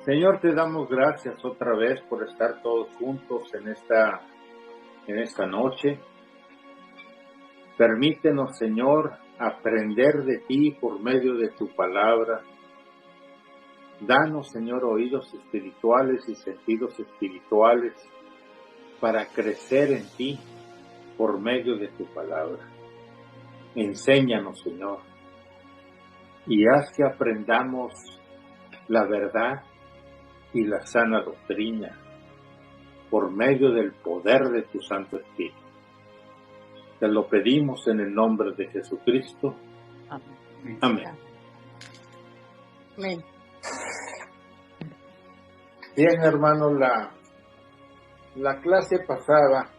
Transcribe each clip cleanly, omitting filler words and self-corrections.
Señor, te damos gracias otra vez por estar todos juntos en esta noche. Permítenos, Señor, aprender de ti por medio de tu palabra. Danos, Señor, oídos espirituales y sentidos espirituales para crecer en ti por medio de tu palabra. Enséñanos, Señor, y haz que aprendamos la verdad y la sana doctrina por medio del poder de tu Santo Espíritu. Te lo pedimos en el nombre de Jesucristo. Amén. Amén. Amén. Bien, hermanos, la clase pasada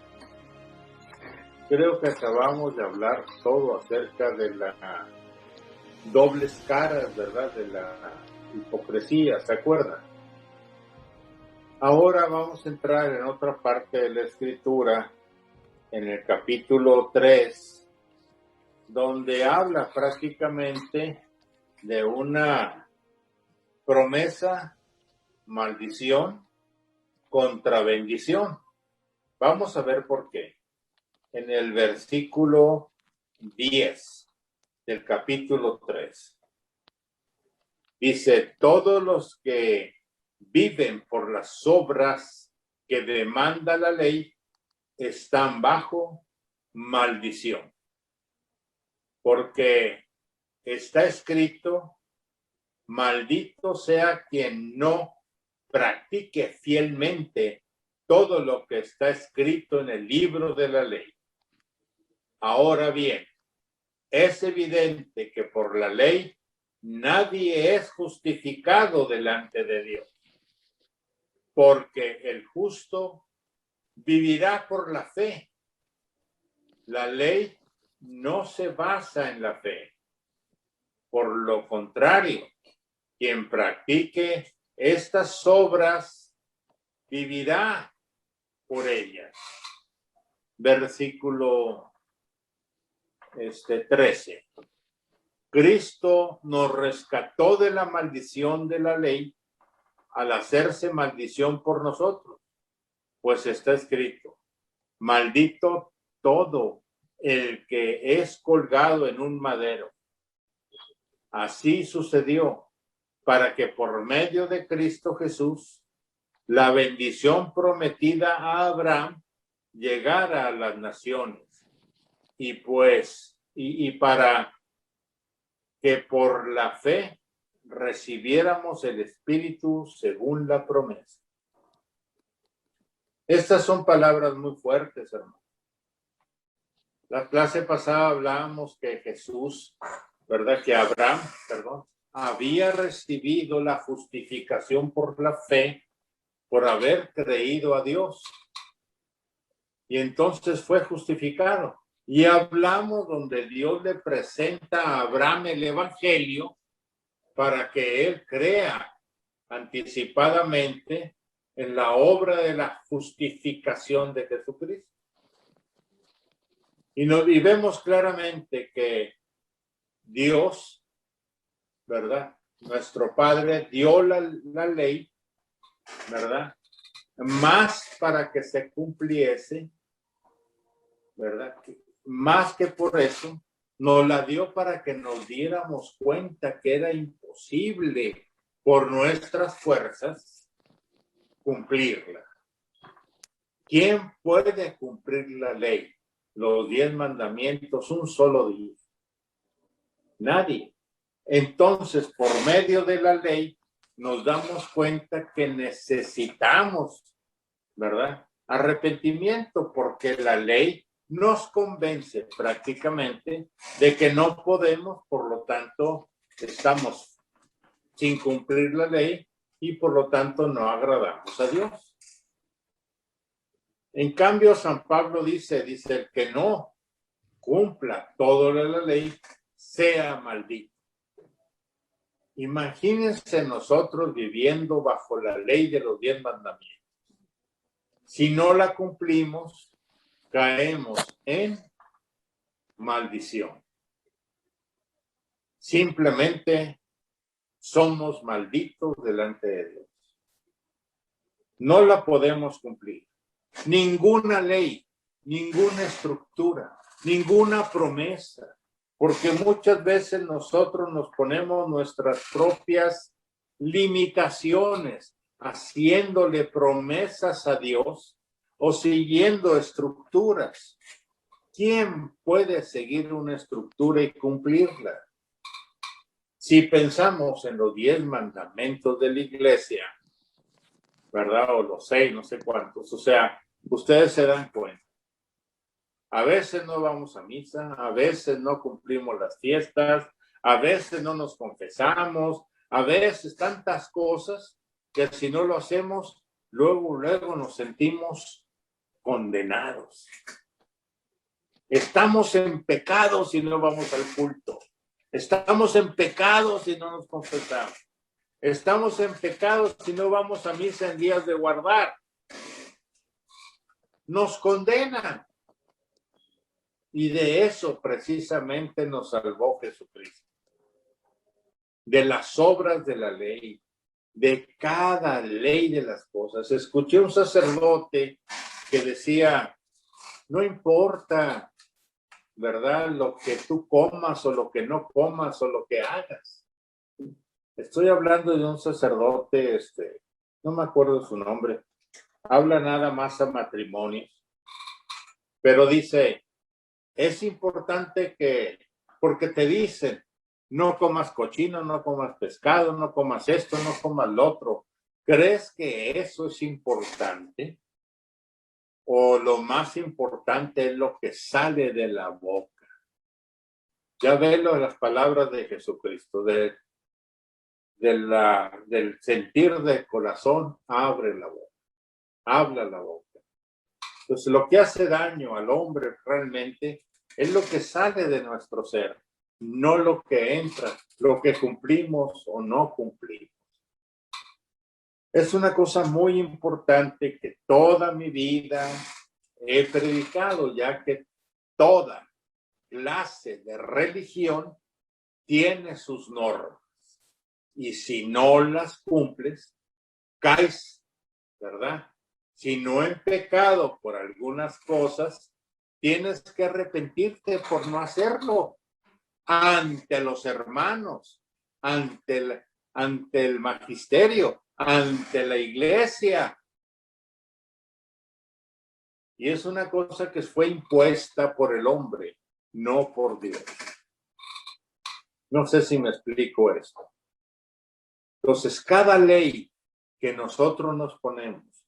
creo que acabamos de hablar todo acerca de las dobles caras, ¿verdad? De la hipocresía, ¿se acuerdan? Ahora vamos a entrar en otra parte de la Escritura, en el capítulo 3, donde habla prácticamente de una promesa, maldición contra bendición. Vamos a ver por qué. En el versículo 10 del capítulo 3. Dice, todos los que viven por las obras que demanda la ley están bajo maldición. Porque está escrito, maldito sea quien no practique fielmente todo lo que está escrito en el libro de la ley. Ahora bien, es evidente que por la ley nadie es justificado delante de Dios, porque el justo vivirá por la fe. La ley no se basa en la fe. Por lo contrario, quien practique estas obras vivirá por ellas. Versículo 13. Cristo nos rescató de la maldición de la ley al hacerse maldición por nosotros, pues está escrito, maldito todo el que es colgado en un madero. Así sucedió para que por medio de Cristo Jesús la bendición prometida a Abraham llegara a las naciones y para que por la fe recibiéramos el Espíritu según la promesa. Estas son palabras muy fuertes, hermano. La clase pasada hablábamos que Jesús, ¿verdad? Que Abraham, había recibido la justificación por la fe, por haber creído a Dios. Y entonces fue justificado. Y hablamos donde Dios le presenta a Abraham el Evangelio para que él crea anticipadamente en la obra de la justificación de Jesucristo. Y vemos claramente que Dios, ¿verdad? Nuestro Padre dio la ley, ¿verdad? Más para que se cumpliese, ¿verdad? Más que por eso, nos la dio para que nos diéramos cuenta que era imposible por nuestras fuerzas cumplirla. ¿Quién puede cumplir la ley? Los 10 mandamientos un solo día. Nadie. Entonces, por medio de la ley, nos damos cuenta que necesitamos, ¿verdad? Arrepentimiento, porque la ley nos convence prácticamente de que no podemos, por lo tanto, estamos sin cumplir la ley y por lo tanto no agradamos a Dios. En cambio, San Pablo dice el que no cumpla toda la ley, sea maldito. Imagínense nosotros viviendo bajo la ley de los 10 mandamientos. Si no la cumplimos, caemos en maldición. Simplemente somos malditos delante de Dios. no la podemos cumplir. Ninguna ley, ninguna estructura, ninguna promesa, porque muchas veces nosotros nos ponemos nuestras propias limitaciones, haciéndole promesas a Dios o siguiendo estructuras. ¿Quién puede seguir una estructura y cumplirla? Si pensamos en los 10 mandamientos de la iglesia, ¿verdad? O los 6, no sé cuántos. O sea, ustedes se dan cuenta. A veces no vamos a misa, a veces no cumplimos las fiestas, a veces no nos confesamos, a veces tantas cosas que si no lo hacemos, luego nos sentimos condenados. Estamos en pecado si no vamos al culto. Estamos en pecado si no nos confesamos. Estamos en pecado si no vamos a misa en días de guardar. Nos condenan. Y de eso precisamente nos salvó Jesucristo. De las obras de la ley, de cada ley de las cosas. Escuché un sacerdote que decía, no importa, ¿verdad? Lo que tú comas o lo que no comas o lo que hagas. Estoy hablando de un sacerdote, no me acuerdo su nombre, habla nada más a matrimonios, pero dice, es importante porque te dicen, no comas cochino, no comas pescado, no comas esto, no comas lo otro. ¿Crees que eso es importante? ¿O lo más importante es lo que sale de la boca? Ya ves las palabras de Jesucristo, del sentir del corazón, abre la boca, habla la boca. Entonces, lo que hace daño al hombre realmente es lo que sale de nuestro ser, no lo que entra, lo que cumplimos o no cumplimos. Es una cosa muy importante que toda mi vida he predicado, ya que toda clase de religión tiene sus normas. Y si no las cumples, caes, ¿verdad? Si no en pecado por algunas cosas, tienes que arrepentirte por no hacerlo ante los hermanos, ante el magisterio, ante la iglesia. Y es una cosa que fue impuesta por el hombre, no por Dios. No sé si me explico esto. Entonces, cada ley que nosotros nos ponemos,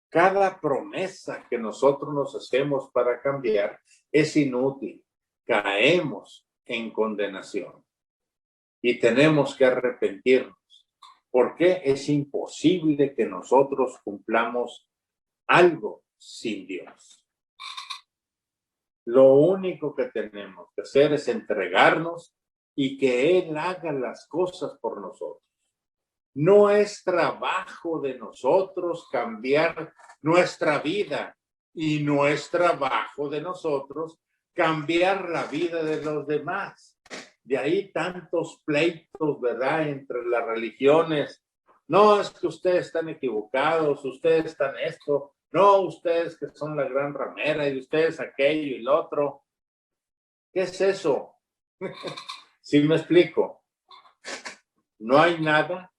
cada promesa que nosotros nos hacemos para cambiar es inútil. Caemos en condenación y tenemos que arrepentirnos. ¿Por qué? Es imposible que nosotros cumplamos algo sin Dios. Lo único que tenemos que hacer es entregarnos y que Él haga las cosas por nosotros. No es trabajo de nosotros cambiar nuestra vida y no es trabajo de nosotros cambiar la vida de los demás. De ahí tantos pleitos, ¿verdad?, entre las religiones. No, es que ustedes están equivocados, ustedes están esto, no, ustedes que son la gran ramera y ustedes aquello y lo otro. ¿Qué es eso? ¿Sí me explico? No hay nada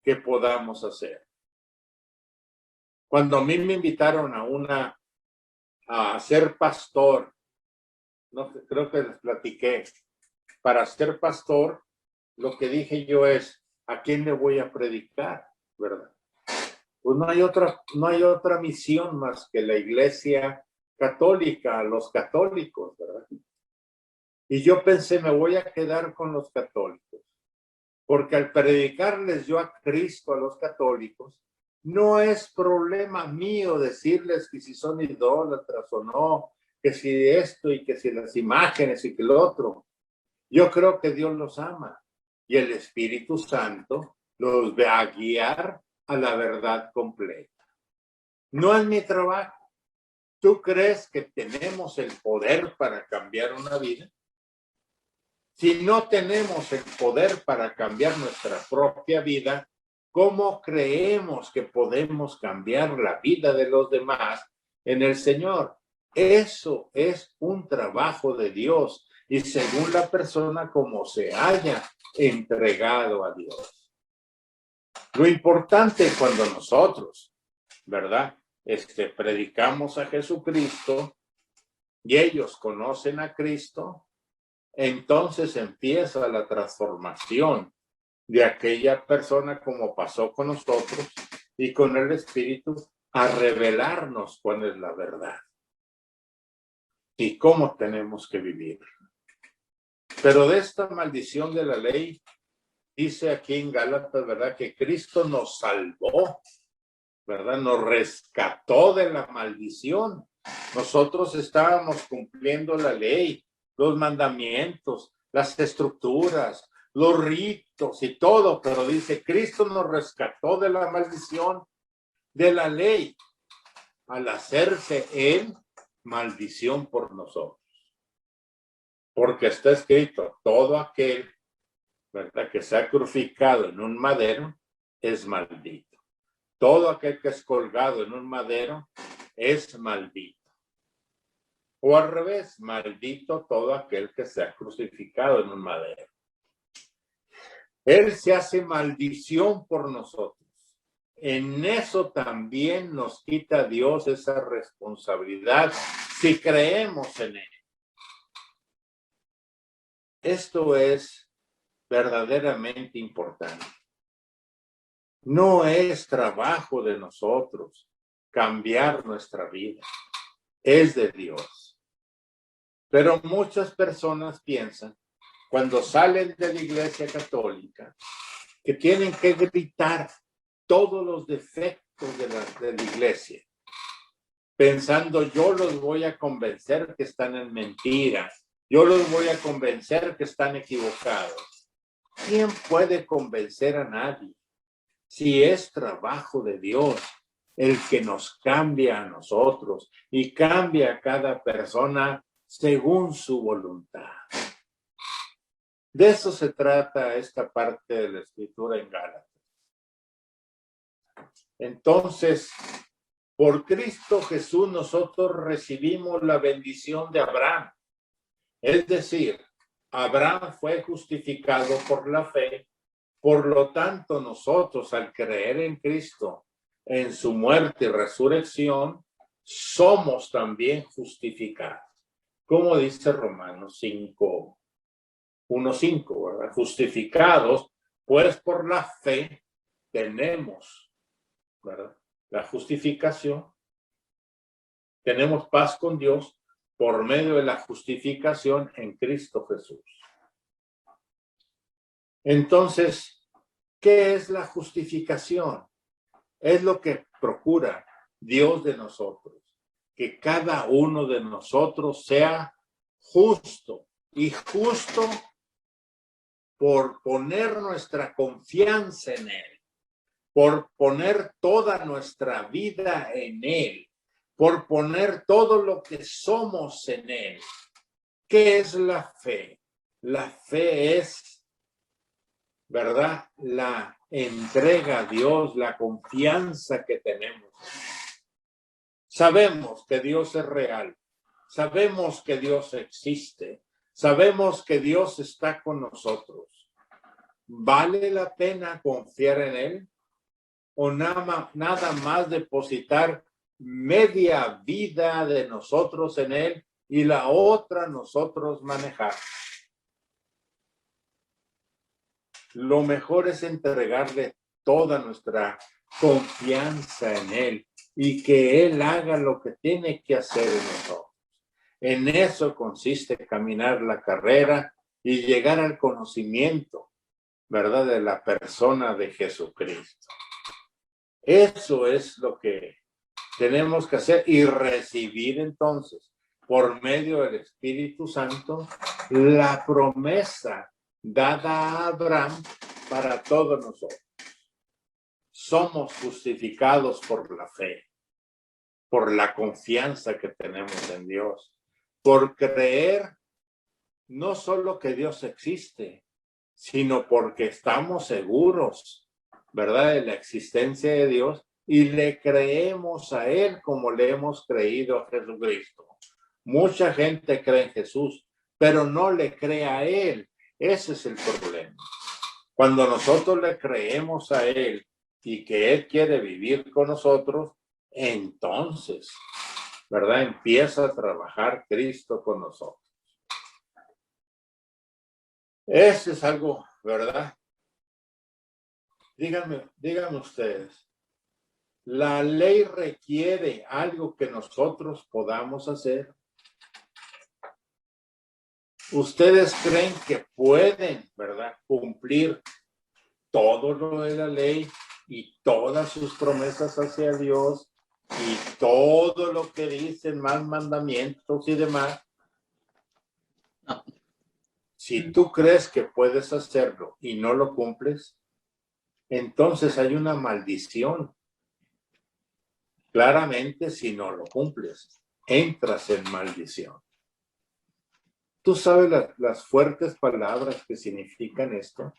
que podamos hacer. Cuando a mí me invitaron a ser pastor, no, creo que les platiqué, para ser pastor, lo que dije yo es, ¿a quién le voy a predicar? ¿Verdad? Pues no hay otra misión más que la iglesia católica, los católicos, ¿verdad? Y yo pensé, me voy a quedar con los católicos, porque al predicarles yo a Cristo a los católicos, no es problema mío decirles que si son idólatras o no, que si esto y que si las imágenes y que lo otro. Yo creo que Dios los ama y el Espíritu Santo los va a guiar a la verdad completa. No es mi trabajo. ¿Tú crees que tenemos el poder para cambiar una vida? Si no tenemos el poder para cambiar nuestra propia vida, ¿Cómo creemos que podemos cambiar la vida de los demás en el Señor? Eso es un trabajo de Dios y según la persona como se haya entregado a Dios. Lo importante cuando nosotros, ¿verdad? Predicamos a Jesucristo y ellos conocen a Cristo, entonces empieza la transformación de aquella persona como pasó con nosotros y con el Espíritu a revelarnos cuál es la verdad y cómo tenemos que vivir. Pero de esta maldición de la ley, dice aquí en Gálatas, ¿verdad? Que Cristo nos salvó, ¿verdad? Nos rescató de la maldición. Nosotros estábamos cumpliendo la ley, los mandamientos, las estructuras, los ritos y todo, pero dice, Cristo nos rescató de la maldición de la ley al hacerse Él maldición por nosotros. Porque está escrito, todo aquel, ¿verdad?, que sea crucificado en un madero es maldito. Todo aquel que es colgado en un madero es maldito. O al revés, maldito todo aquel que sea crucificado en un madero. Él se hace maldición por nosotros. En eso también nos quita Dios esa responsabilidad si creemos en Él. Esto es verdaderamente importante. No es trabajo de nosotros cambiar nuestra vida. Es de Dios. Pero muchas personas piensan, cuando salen de la Iglesia Católica, que tienen que gritar todos los defectos de la Iglesia, pensando yo los voy a convencer que están en mentiras, yo los voy a convencer que están equivocados. ¿Quién puede convencer a nadie? Si es trabajo de Dios el que nos cambia a nosotros y cambia a cada persona según su voluntad. De eso se trata esta parte de la Escritura en Gálatas. Entonces, por Cristo Jesús nosotros recibimos la bendición de Abraham. Es decir, Abraham fue justificado por la fe. Por lo tanto, nosotros al creer en Cristo, en su muerte y resurrección, somos también justificados. Como dice Romanos 5, 1:5, ¿verdad? Justificados, pues por la fe tenemos, ¿verdad?, la justificación. Tenemos paz con Dios por medio de la justificación en Cristo Jesús. Entonces, ¿qué es la justificación? Es lo que procura Dios de nosotros, que cada uno de nosotros sea justo, y justo por poner nuestra confianza en Él, por poner toda nuestra vida en Él, por poner todo lo que somos en Él. ¿Qué es la fe? La fe es, ¿verdad?, la entrega a Dios, la confianza que tenemos. Sabemos que Dios es real, sabemos que Dios existe, sabemos que Dios está con nosotros. ¿Vale la pena confiar en Él? ¿O nada más depositar media vida de nosotros en Él y la otra nosotros manejar? Lo mejor es entregarle toda nuestra confianza en Él y que Él haga lo que tiene que hacer en nosotros. En eso consiste caminar la carrera y llegar al conocimiento, ¿verdad?, de la persona de Jesucristo. Eso es lo que tenemos que hacer y recibir entonces, por medio del Espíritu Santo, la promesa dada a Abraham para todos nosotros. Somos justificados por la fe, por la confianza que tenemos en Dios, por creer no solo que Dios existe, sino porque estamos seguros ¿verdad? De la existencia de Dios y le creemos a Él como le hemos creído a Jesucristo. Mucha gente cree en Jesús, pero no le cree a Él. Ese es el problema. Cuando nosotros le creemos a Él y que Él quiere vivir con nosotros, entonces, ¿verdad? Empieza a trabajar Cristo con nosotros. Ese es algo, ¿verdad? Díganme ustedes, ¿la ley requiere algo que nosotros podamos hacer? ¿Ustedes creen que pueden, ¿verdad?, cumplir todo lo de la ley y todas sus promesas hacia Dios y todo lo que dicen más mandamientos y demás? No. Si tú crees que puedes hacerlo y no lo cumples, entonces hay una maldición. Claramente, si no lo cumples, entras en maldición. ¿Tú sabes las fuertes palabras que significan esto?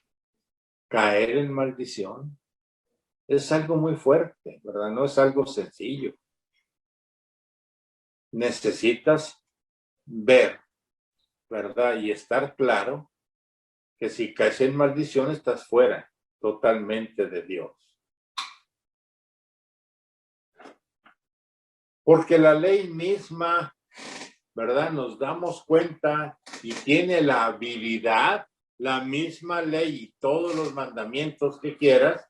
Caer en maldición. Es algo muy fuerte, ¿verdad? No es algo sencillo. Necesitas ver, ¿verdad? Y estar claro que si caes en maldición estás fuera totalmente de Dios. Porque la ley misma, ¿verdad? Nos damos cuenta y tiene la habilidad, la misma ley y todos los mandamientos que quieras,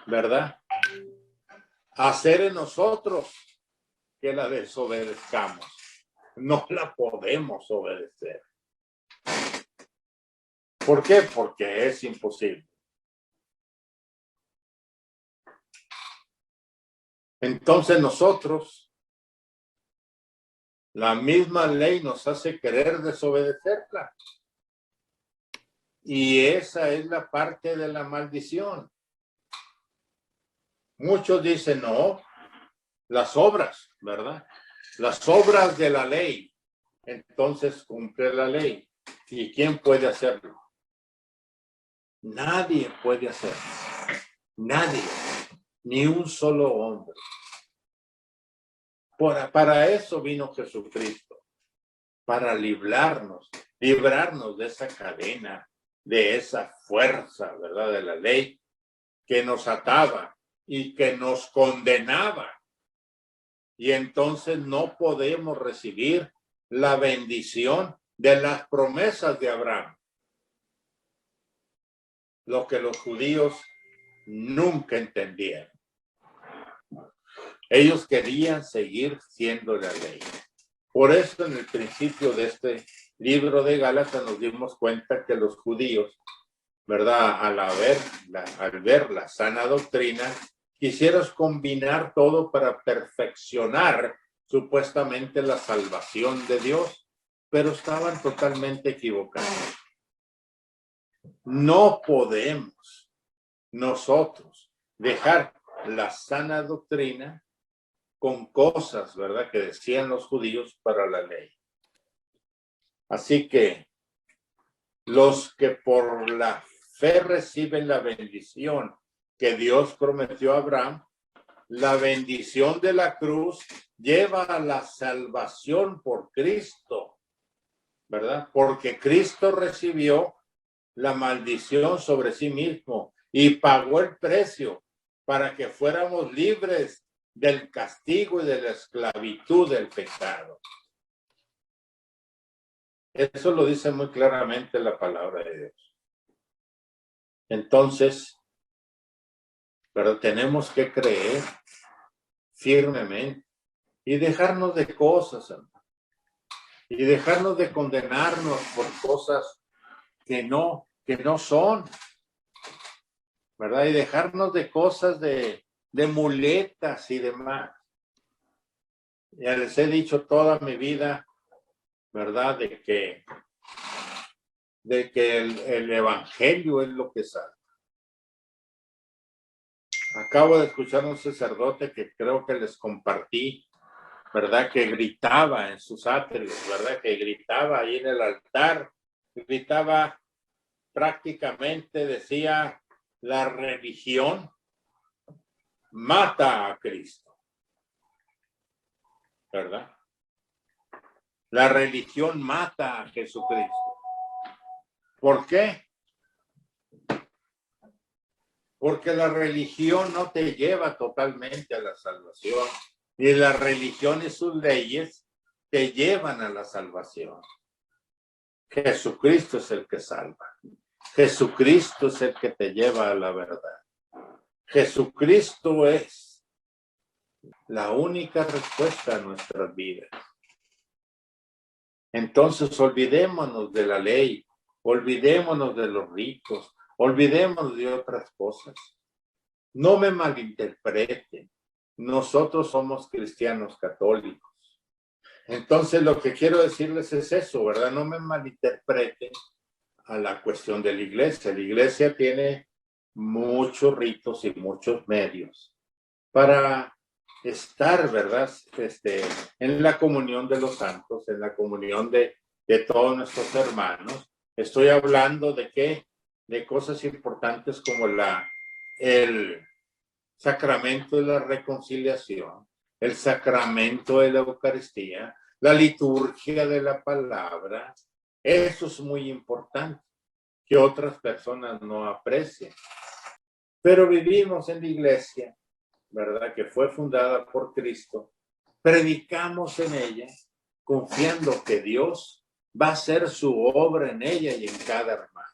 ¿verdad? Hacer en nosotros que la desobedezcamos. No la podemos obedecer. ¿Por qué? Porque es imposible. Entonces nosotros, la misma ley nos hace querer desobedecerla. Y esa es la parte de la maldición. Muchos dicen, no, las obras, ¿verdad? Las obras de la ley. Entonces cumple la ley. ¿Y quién puede hacerlo? Nadie puede hacerlo. Nadie. Ni un solo hombre. Para eso vino Jesucristo. Para librarnos de esa cadena, de esa fuerza, ¿verdad? De la ley que nos ataba y que nos condenaba. Y entonces no podemos recibir la bendición de las promesas de Abraham. Lo que los judíos nunca entendieron. Ellos querían seguir siendo la ley. Por eso en el principio de este libro de Gálatas nos dimos cuenta que los judíos, ¿verdad? Al ver la sana doctrina, quisieron combinar todo para perfeccionar supuestamente la salvación de Dios, pero estaban totalmente equivocados. No podemos nosotros dejar la sana doctrina con cosas, ¿verdad?, que decían los judíos para la ley. Así que los que por la fe reciben la bendición que Dios prometió a Abraham, la bendición de la cruz lleva a la salvación por Cristo, ¿verdad? Porque Cristo recibió la maldición sobre sí mismo y pagó el precio para que fuéramos libres del castigo y de la esclavitud del pecado. Eso lo dice muy claramente la palabra de Dios. Entonces, pero tenemos que creer firmemente y dejarnos de cosas, hermano, y dejarnos de condenarnos por cosas que no son, ¿verdad? Y dejarnos de cosas de muletas y demás. Ya les he dicho toda mi vida, ¿verdad? De que el evangelio es lo que salva. Acabo de escuchar a un sacerdote que creo que les compartí, ¿verdad? Que gritaba en sus atrios, ¿verdad? Que gritaba ahí en el altar, gritaba prácticamente, decía, la religión mata a Cristo, ¿verdad? La religión mata a Jesucristo. ¿Por qué? Porque la religión no te lleva totalmente a la salvación, ni la religión y sus leyes te llevan a la salvación. Jesucristo es el que salva. Jesucristo es el que te lleva a la verdad. Jesucristo es la única respuesta a nuestras vidas. Entonces olvidémonos de la ley, olvidémonos de los ricos, olvidémonos de otras cosas. No me malinterpreten. Nosotros somos cristianos católicos. Entonces lo que quiero decirles es eso, ¿verdad? No me malinterpreten a la cuestión de la iglesia. La iglesia tiene muchos ritos y muchos medios para estar, ¿verdad? En la comunión de los santos, en la comunión de todos nuestros hermanos. Estoy hablando de qué, de cosas importantes como el sacramento de la reconciliación, el sacramento de la Eucaristía, la liturgia de la palabra. Eso es muy importante, que otras personas no aprecian. Pero vivimos en la iglesia, ¿verdad? Que fue fundada por Cristo. Predicamos en ella, confiando que Dios va a hacer su obra en ella y en cada hermano.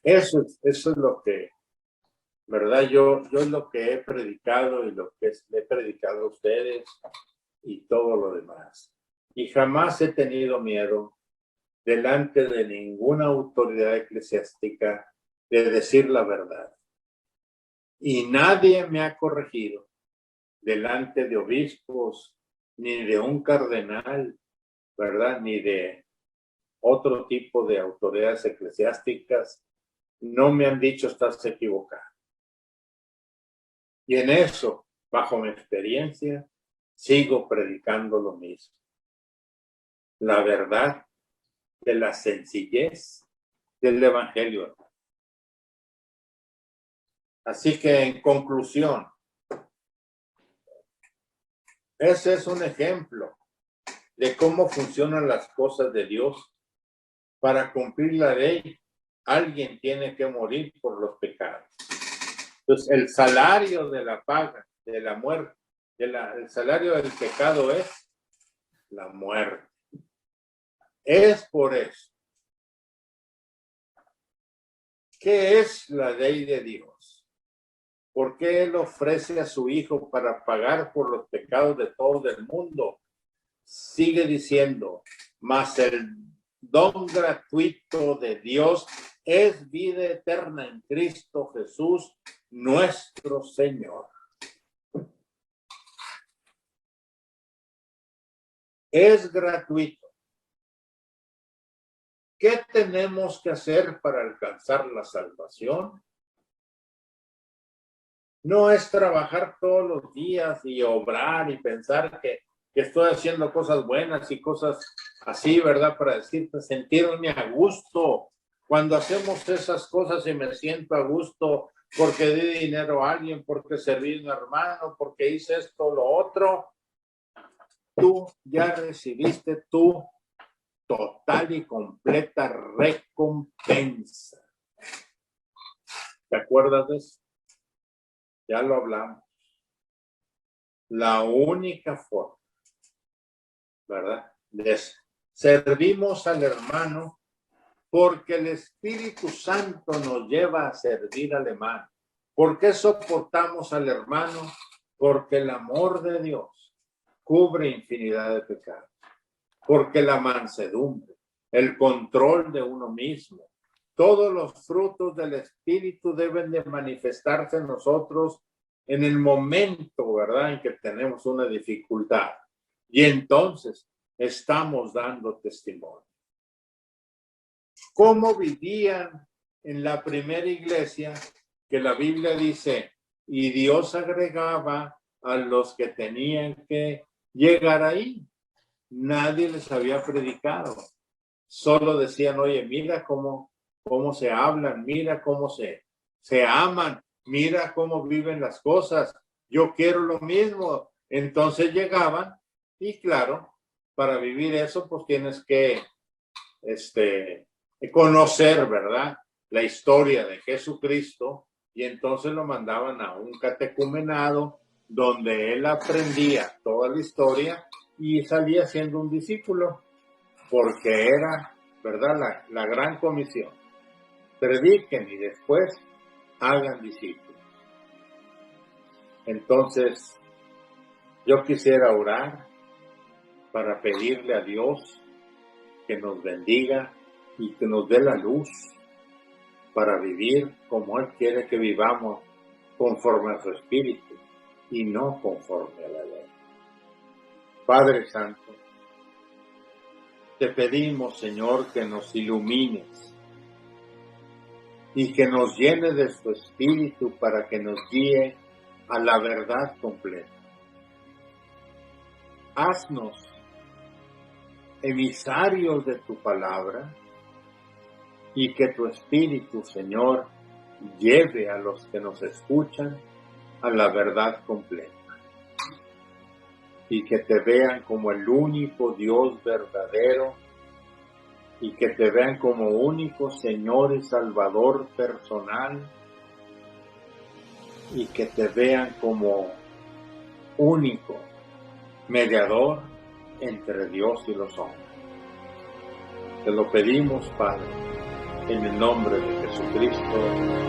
Eso es lo que, ¿verdad? Yo es lo que he predicado y lo que le he predicado a ustedes y todo lo demás. Y jamás he tenido miedo delante de ninguna autoridad eclesiástica de decir la verdad. Y nadie me ha corregido delante de obispos, ni de un cardenal, ¿verdad? Ni de otro tipo de autoridades eclesiásticas. No me han dicho estás equivocado. Y en eso, bajo mi experiencia, sigo predicando lo mismo. La verdad de la sencillez del evangelio. Así que en conclusión, ese es un ejemplo de cómo funcionan las cosas de Dios. Para cumplir la ley, alguien tiene que morir por los pecados. Entonces, el salario de la paga, de la muerte, el salario del pecado es la muerte. Es por eso. ¿Qué es la ley de Dios? ¿Por qué Él ofrece a su Hijo para pagar por los pecados de todo el mundo? Sigue diciendo, mas el don gratuito de Dios es vida eterna en Cristo Jesús, nuestro Señor. Es gratuito. ¿Qué tenemos que hacer para alcanzar la salvación? No es trabajar todos los días y obrar y pensar que estoy haciendo cosas buenas y cosas así, ¿verdad? Para decirte, sentirme a gusto. Cuando hacemos esas cosas y me siento a gusto porque di dinero a alguien, porque serví a un hermano, porque hice esto o lo otro, tú ya recibiste tu total y completa recompensa. ¿Te acuerdas de eso? Ya lo hablamos. La única forma, ¿verdad? Servimos al hermano porque el Espíritu Santo nos lleva a servir al hermano. ¿Por qué soportamos al hermano? Porque el amor de Dios cubre infinidad de pecados. Porque la mansedumbre, el control de uno mismo, todos los frutos del Espíritu deben de manifestarse en nosotros en el momento, ¿verdad?, en que tenemos una dificultad. Y entonces estamos dando testimonio. ¿Cómo vivían en la primera iglesia? Que la Biblia dice, y Dios agregaba a los que tenían que llegar ahí. Nadie les había predicado. Solo decían, oye, mira cómo cómo se hablan, mira cómo se aman, mira cómo viven las cosas, yo quiero lo mismo. Entonces llegaban y claro, para vivir eso pues tienes que conocer, ¿verdad? La historia de Jesucristo y entonces lo mandaban a un catecumenado donde él aprendía toda la historia y salía siendo un discípulo porque era, ¿verdad? La gran comisión. Prediquen y después hagan discípulos. Entonces, yo quisiera orar para pedirle a Dios que nos bendiga y que nos dé la luz para vivir como Él quiere que vivamos, conforme a su espíritu y no conforme a la ley. Padre Santo, te pedimos, Señor, que nos ilumines y que nos llene de tu espíritu para que nos guíe a la verdad completa. Haznos emisarios de tu palabra y que tu espíritu, Señor, lleve a los que nos escuchan a la verdad completa y que te vean como el único Dios verdadero y que te vean como único Señor y Salvador personal y que te vean como único mediador entre Dios y los hombres. Te lo pedimos, Padre, en el nombre de Jesucristo.